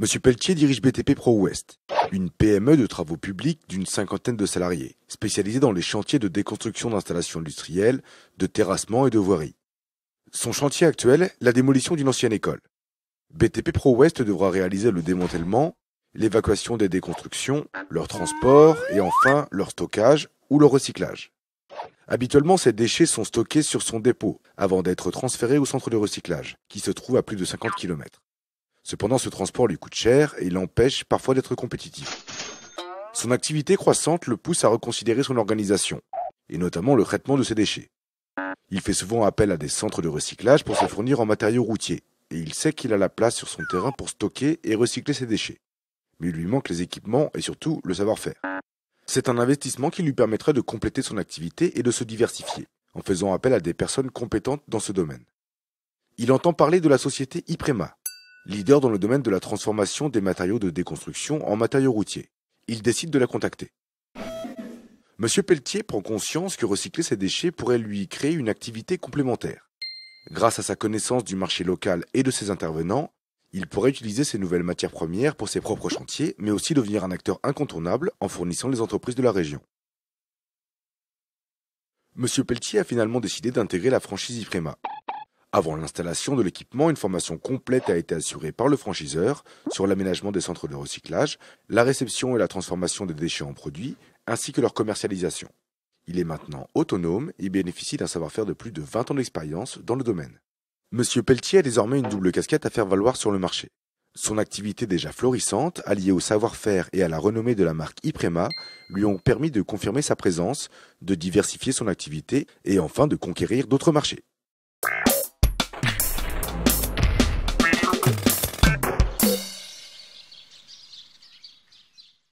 Monsieur Pelletier dirige BTP Pro Ouest, une PME de travaux publics d'une cinquantaine de salariés, spécialisée dans les chantiers de déconstruction d'installations industrielles, de terrassement et de voirie. Son chantier actuel, la démolition d'une ancienne école. BTP Pro Ouest devra réaliser le démantèlement, l'évacuation des déconstructions, leur transport et enfin leur stockage ou leur recyclage. Habituellement, ces déchets sont stockés sur son dépôt avant d'être transférés au centre de recyclage, qui se trouve à plus de 50 km. Cependant, ce transport lui coûte cher et l'empêche parfois d'être compétitif. Son activité croissante le pousse à reconsidérer son organisation, et notamment le traitement de ses déchets. Il fait souvent appel à des centres de recyclage pour se fournir en matériaux routiers, et il sait qu'il a la place sur son terrain pour stocker et recycler ses déchets. Mais il lui manque les équipements et surtout le savoir-faire. C'est un investissement qui lui permettrait de compléter son activité et de se diversifier, en faisant appel à des personnes compétentes dans ce domaine. Il entend parler de la société Iprema, leader dans le domaine de la transformation des matériaux de déconstruction en matériaux routiers. Il décide de la contacter. Monsieur Pelletier prend conscience que recycler ses déchets pourrait lui créer une activité complémentaire. Grâce à sa connaissance du marché local et de ses intervenants, il pourrait utiliser ces nouvelles matières premières pour ses propres chantiers, mais aussi devenir un acteur incontournable en fournissant les entreprises de la région. Monsieur Pelletier a finalement décidé d'intégrer la franchise Iprema. Avant l'installation de l'équipement, une formation complète a été assurée par le franchiseur sur l'aménagement des centres de recyclage, la réception et la transformation des déchets en produits, ainsi que leur commercialisation. Il est maintenant autonome et bénéficie d'un savoir-faire de plus de 20 ans d'expérience dans le domaine. Monsieur Pelletier a désormais une double casquette à faire valoir sur le marché. Son activité déjà florissante, alliée au savoir-faire et à la renommée de la marque Iprema, lui ont permis de confirmer sa présence, de diversifier son activité et enfin de conquérir d'autres marchés.